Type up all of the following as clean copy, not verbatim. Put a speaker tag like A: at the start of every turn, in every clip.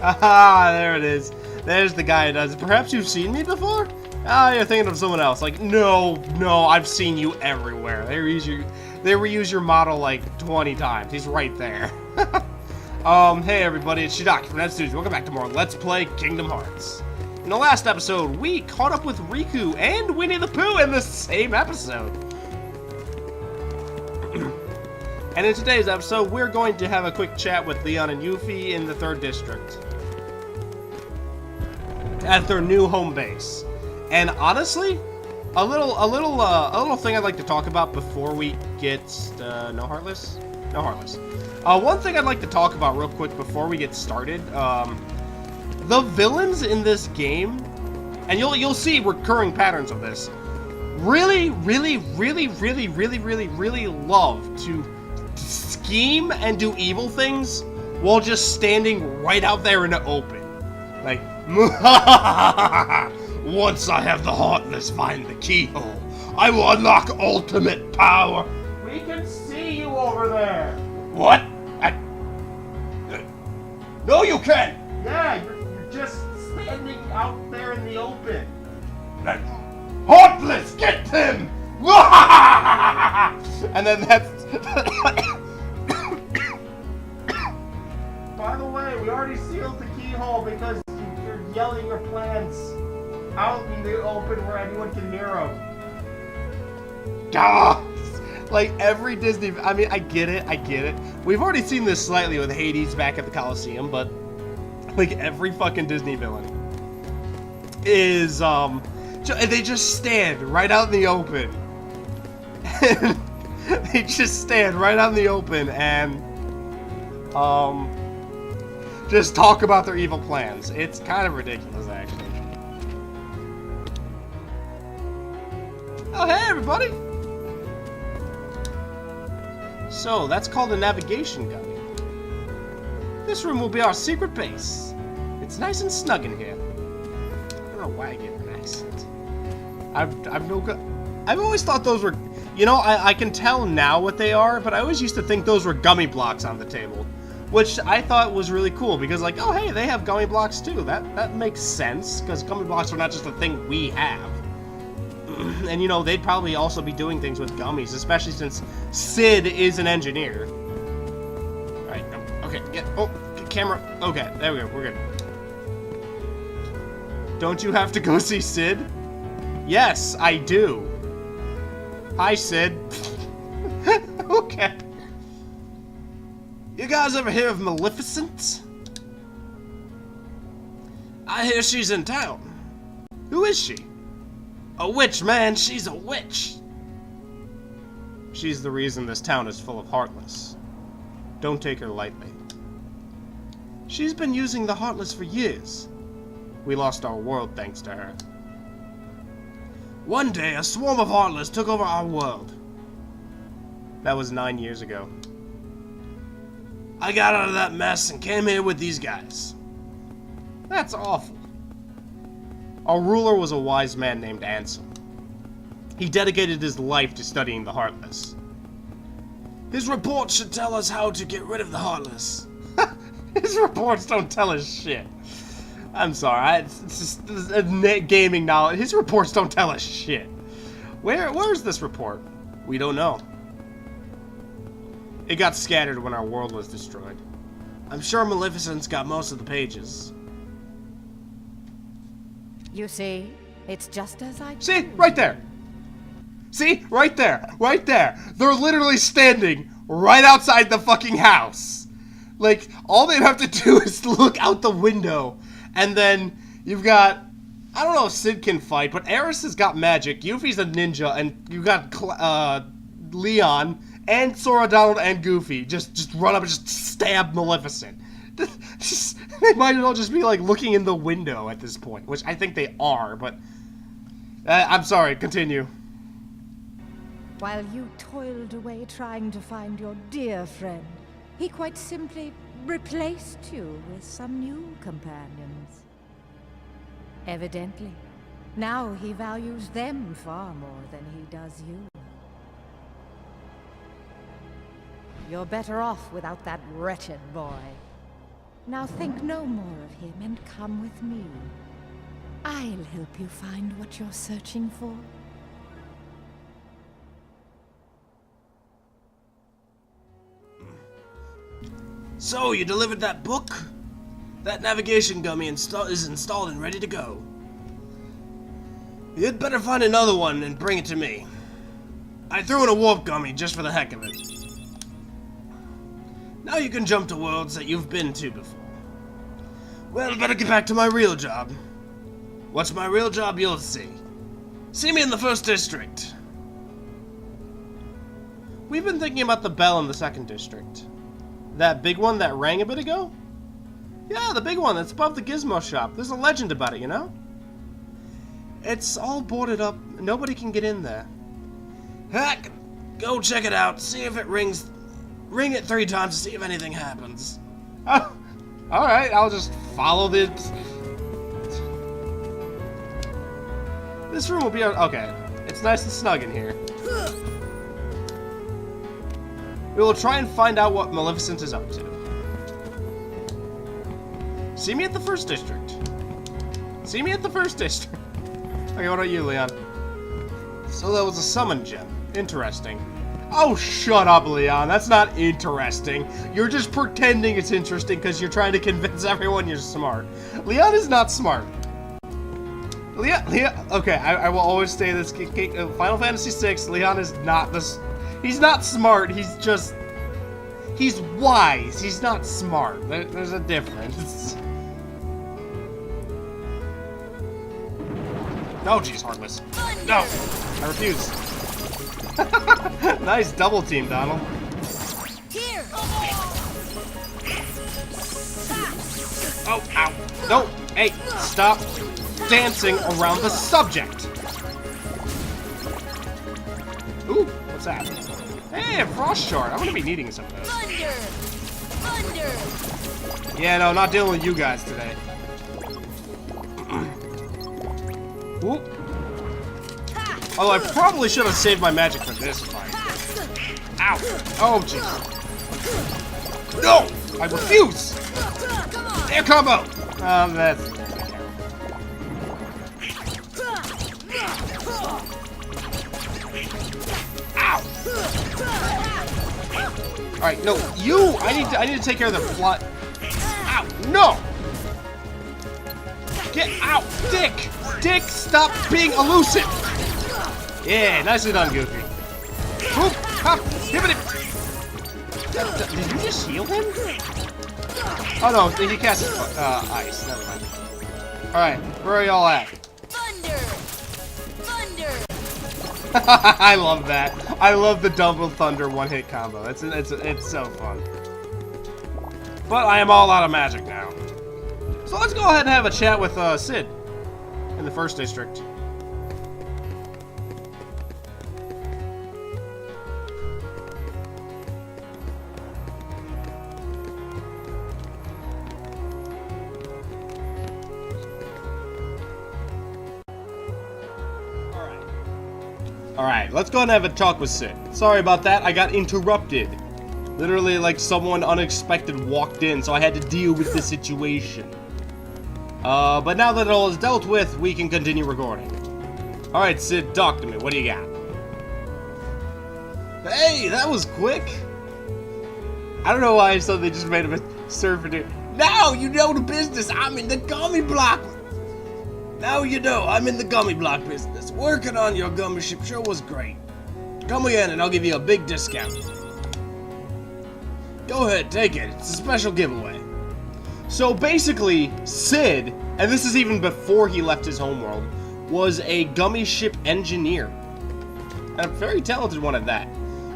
A: Ah, there it is. There's the guy who does it. Perhaps you've seen me before? Ah, you're thinking of someone else. Like, no, I've seen you everywhere. They reuse your model like 20 times. He's right there. Hey everybody, it's Shidaki from HalvedStudios. Welcome back to more Let's Play Kingdom Hearts. In the last episode, we caught up with Riku and Winnie the Pooh in the same episode. And in today's episode, we're going to have a quick chat with Leon and Yuffie in the 3rd District at their new home base. And honestly, a little thing I'd like to talk about before we get no Heartless. One thing I'd like to talk about real quick before we get started. The villains in this game, and you'll see recurring patterns of this. Really love to scheme and do evil things while just standing right out there in the open. Like, once I have the Heartless find the keyhole, I will unlock ultimate power. We can see you over there. What? No, you can't. Yeah, you're just standing out there in the open. Heartless, get him! And then that's... By the way, we already sealed the keyhole because you're yelling your plans out in the open where anyone can hear them. Gah! Like every Disney... I mean, I get it. We've already seen this slightly with Hades back at the Coliseum, but like every fucking Disney villain is, they just stand right out in the open. They just stand right out in the open and, just talk about their evil plans. It's kind of ridiculous, actually. Oh, hey, everybody! So, that's called a navigation gummy. This room will be our secret base. It's nice and snug in here. I don't know why I get an accent. I've always thought those were... You know, I can tell now what they are, but I always used to think those were gummy blocks on the table. Which I thought was really cool, because like, oh hey, they have gummy blocks too. That makes sense, because gummy blocks are not just a thing we have. And you know, they'd probably also be doing things with gummies, especially since Sid is an engineer. Right, okay, camera, okay, there we go, we're good. Don't you have to go see Sid? Yes, I do. Hi, Sid. Okay. You guys ever hear of Maleficent? I hear she's in town. Who is she? A witch, man. She's a witch. She's the reason this town is full of Heartless. Don't take her lightly. She's been using the Heartless for years. We lost our world thanks to her. One day, a swarm of Heartless took over our world. That was 9 years ago. I got out of that mess and came here with these guys. That's awful. Our ruler was a wise man named Ansem. He dedicated his life to studying the Heartless. His reports should tell us how to get rid of the Heartless. His reports don't tell us shit. I'm sorry, it's just gaming knowledge. His reports don't tell us shit. Where's this report? We don't know. It got scattered when our world was destroyed. I'm sure Maleficent's got most of the pages.
B: You see, it's just as I...
A: See? Right there! See? Right there! Right there! They're literally standing right outside the fucking house! Like, all they'd have to do is look out the window, and then you've got... I don't know if Sid can fight, but Aerith has got magic, Yuffie's a ninja, and you've got Leon... and Sora, Donald, and Goofy just run up and just stab Maleficent. They might as well just be like looking in the window at this point, which I think they are, but I'm sorry, continue.
B: While you toiled away trying to find your dear friend, he quite simply replaced you with some new companions. Evidently, now he values them far more than he does you. You're better off without that wretched boy. Now think no more of him and come with me. I'll help you find what you're searching for.
A: So, you delivered that book? That navigation gummy is installed and ready to go. You'd better find another one and bring it to me. I threw in a warp gummy just for the heck of it. Now you can jump to worlds that you've been to before. Well, better get back to my real job. What's my real job, you'll see. See me in the 1st district. We've been thinking about the bell in the 2nd district. That big one that rang a bit ago? Yeah, the big one that's above the gizmo shop. There's a legend about it, you know? It's all boarded up. Nobody can get in there. Heck, go check it out. See if it rings. Ring it 3 times to see if anything happens. Oh, alright, I'll just follow this. This room will be okay. It's nice and snug in here. We will try and find out what Maleficent is up to. See me at the 1st district. See me at the 1st district. Okay, what about you, Leon? So that was a summon gem. Interesting. Oh, shut up, Leon. That's not interesting. You're just pretending it's interesting because you're trying to convince everyone you're smart. Leon is not smart. Leon, okay, I will always say this. Final Fantasy VI, Leon is not this. He's not smart. He's just. He's wise. He's not smart. There's a difference. No, jeez, Heartless. No, I refuse. Nice double team, Donald.
C: Here.
A: Oh, ow. No, hey, stop dancing around the subject. Ooh, what's that? Hey, a frost shard. I'm gonna be needing some of those.
C: Thunder.
A: Yeah, no, not dealing with you guys today. Ooh. Although I probably should have saved my magic for this fight. Ow! Oh, jeez. No! I refuse! Air combo! That's... Ow! Alright, no, you! I need to take care of the plot. Ow! No! Get out! Dick! Dick, stop being elusive! Yeah, nicely done, Goofy. Whoop! Hop! Hit it! Did you just heal him? Oh no, he cast ice. Never mind. Alright, where are y'all at?
C: Thunder.
A: I love that. I love the double thunder one-hit combo. It's so fun. But I am all out of magic now. So let's go ahead and have a chat with Sid in the 1st district. Alright, let's go ahead and have a talk with Sid. Sorry about that, I got interrupted. Literally, like someone unexpected walked in, so I had to deal with the situation. But now that it all is dealt with, we can continue recording. Alright, Sid, talk to me. What do you got? Hey, that was quick. I don't know why I suddenly just made him a surfer. Now you know the business. I'm in the gummy block. Now you know I'm in the gummy block business. Working on your gummy ship sure was great. Come again and I'll give you a big discount. Go ahead, take it. It's a special giveaway. So basically, Sid, and this is even before he left his homeworld, was a gummy ship engineer. And a very talented one at that.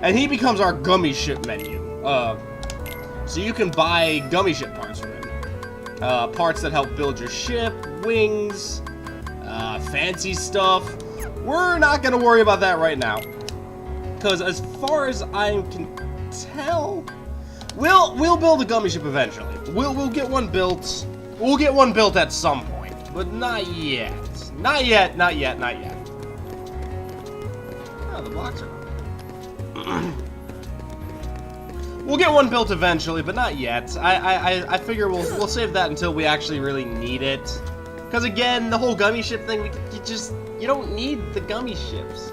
A: And he becomes our gummy ship menu. So you can buy gummy ship parts from him. Parts that help build your ship, wings, fancy stuff. We're not gonna worry about that right now. Because as far as I can tell, we'll build a gummy ship eventually. We'll get one built. We'll get one built at some point, but not yet. Not yet. Not yet. Not yet. Oh, the blocks are. We'll get one built eventually, but not yet. I figure we'll save that until we actually really need it. Because again, the whole gummy ship thing, you don't need the gummy ships.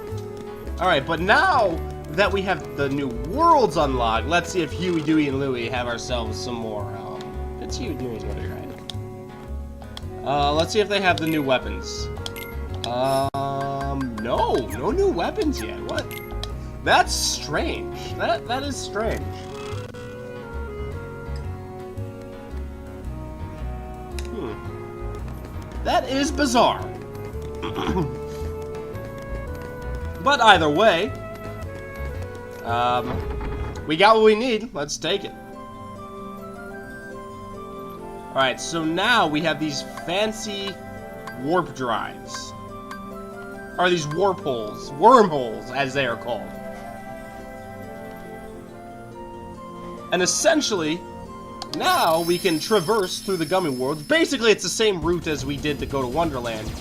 A: Alright, but now that we have the new worlds unlocked, let's see if Huey, Dewey, and Louie have ourselves some more, it's Huey, Dewey, and Louie, right? Let's see if they have the new weapons. No new weapons yet, what? That's strange. That is strange. That is bizarre. But either way, we got what we need. Let's take it. Alright, so now we have these fancy warp drives. Or these warp holes. Wormholes, as they are called. And essentially, now we can traverse through the gummy world. Basically, it's the same route as we did to go to Wonderland.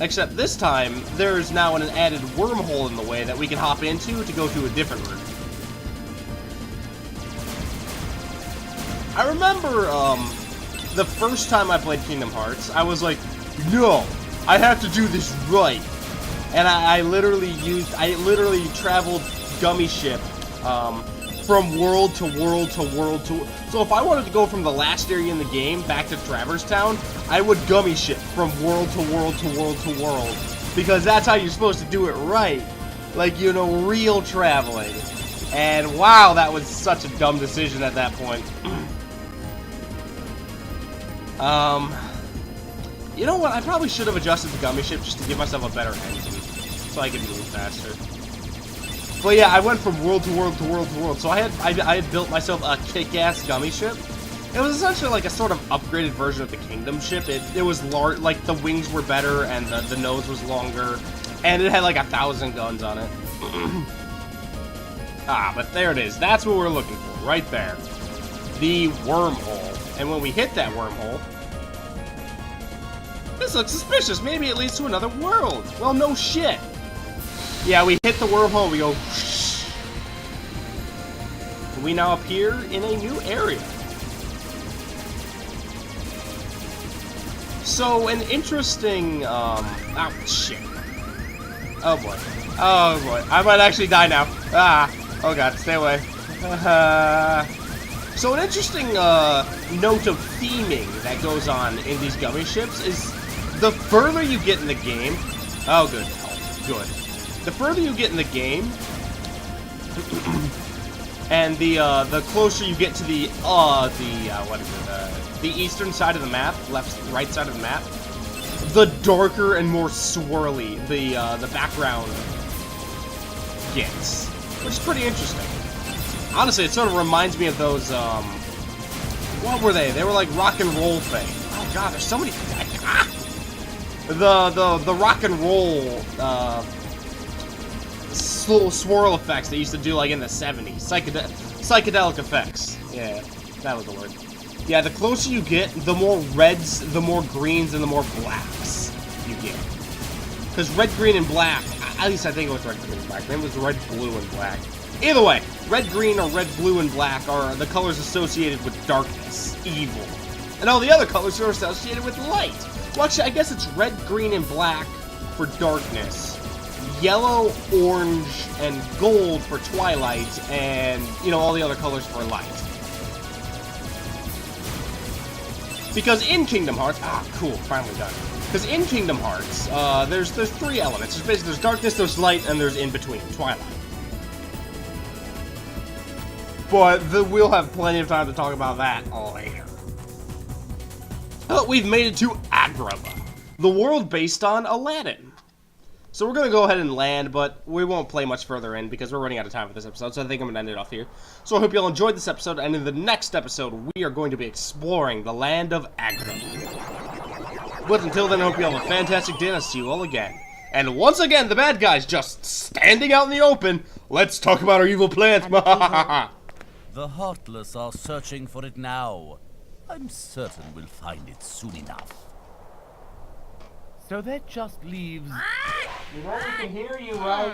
A: Except this time, there's now an added wormhole in the way that we can hop into to go to a different route. I remember, the first time I played Kingdom Hearts, I was like, no, I have to do this right. And I literally traveled Gummy Ship, from world to world to world to... So if I wanted to go from the last area in the game back to Traverse Town, I would Gummy Ship from world to world to world to world. Because that's how you're supposed to do it right. Like, you know, real traveling. And wow, that was such a dumb decision at that point. You know what? I probably should have adjusted the Gummy Ship just to give myself a better engine. So I could move faster. But yeah, I went from world to world to world to world. So I had built myself a kick-ass Gummy Ship. It was essentially like a sort of upgraded version of the Kingdom Ship. It was large, like the wings were better and the nose was longer. And it had like 1,000 guns on it. But there it is. That's what we're looking for, right there. The wormhole. And when we hit that wormhole... This looks suspicious. Maybe it leads to another world. Well, no shit. Yeah, we hit the wormhole. We go... We now appear in a new area. So, an interesting... Oh, shit. Oh, boy. Oh, boy. I might actually die now. Oh, God. Stay away. So, an interesting note of theming that goes on in these Gummy Ships is the further you get in the game... Oh, good. Good. The further you get in the game... and the closer you get to the eastern side of the map, right side of the map, the darker and more swirly the background gets, which is pretty interesting. Honestly, it sort of reminds me of those what were they? They were like rock and roll thing. Oh god, there's so many. The rock and roll swirl effects they used to do like in the 70s. Psychedelic effects. Yeah, that was the word. Yeah, the closer you get, the more reds, the more greens, and the more blacks you get. Because red, green, and black, at least I think it was red, green, and black. Maybe it was red, blue, and black. Either way, red, green, or red, blue, and black are the colors associated with darkness, evil. And all the other colors are associated with light. Well, actually, I guess it's red, green, and black for darkness. Yellow, orange, and gold for twilight, and, you know, all the other colors for light. Because in Kingdom Hearts... cool, finally done. Because in Kingdom Hearts, there's 3 elements. There's darkness, there's light, and there's in-between, twilight. But we'll have plenty of time to talk about that later. But we've made it to Agrabah, the world based on Aladdin. So we're going to go ahead and land, but we won't play much further in because we're running out of time for this episode, so I think I'm going to end it off here. So I hope you all enjoyed this episode, and in the next episode, we are going to be exploring the land of Agrabah. But until then, I hope you all have a fantastic day, and I'll see you all again. And once again, the bad guy's just standing out in the open. Let's talk about our evil plans.
D: The Heartless are searching for it now. I'm certain we'll find it soon enough.
E: So that just leaves...
A: You know we can hear you, right?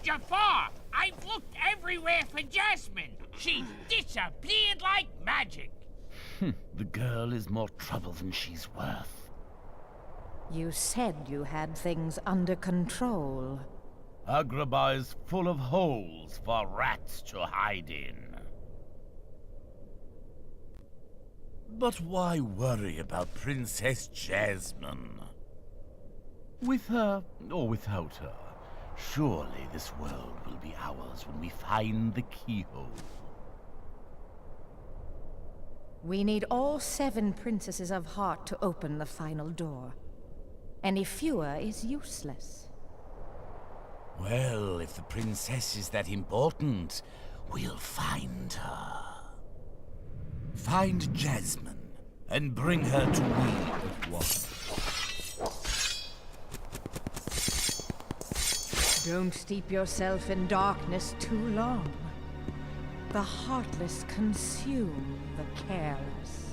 F: Jafar! I've looked everywhere for Jasmine. She's disappeared like magic.
E: The girl is more trouble than she's worth.
B: You said you had things under control.
E: Agrabah is full of holes for rats to hide in.
D: But why worry about Princess Jasmine?
E: With her or without her, surely this world will be ours when we find the keyhole.
B: We need all 7 princesses of heart to open the final door. Any fewer is useless.
D: Well, if the princess is that important, we'll find her. Find Jasmine, and bring her to me at once.
B: Don't steep yourself in darkness too long. The heartless consume the careless.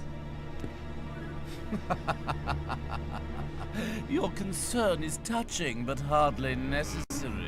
D: Your concern is touching, but hardly necessary.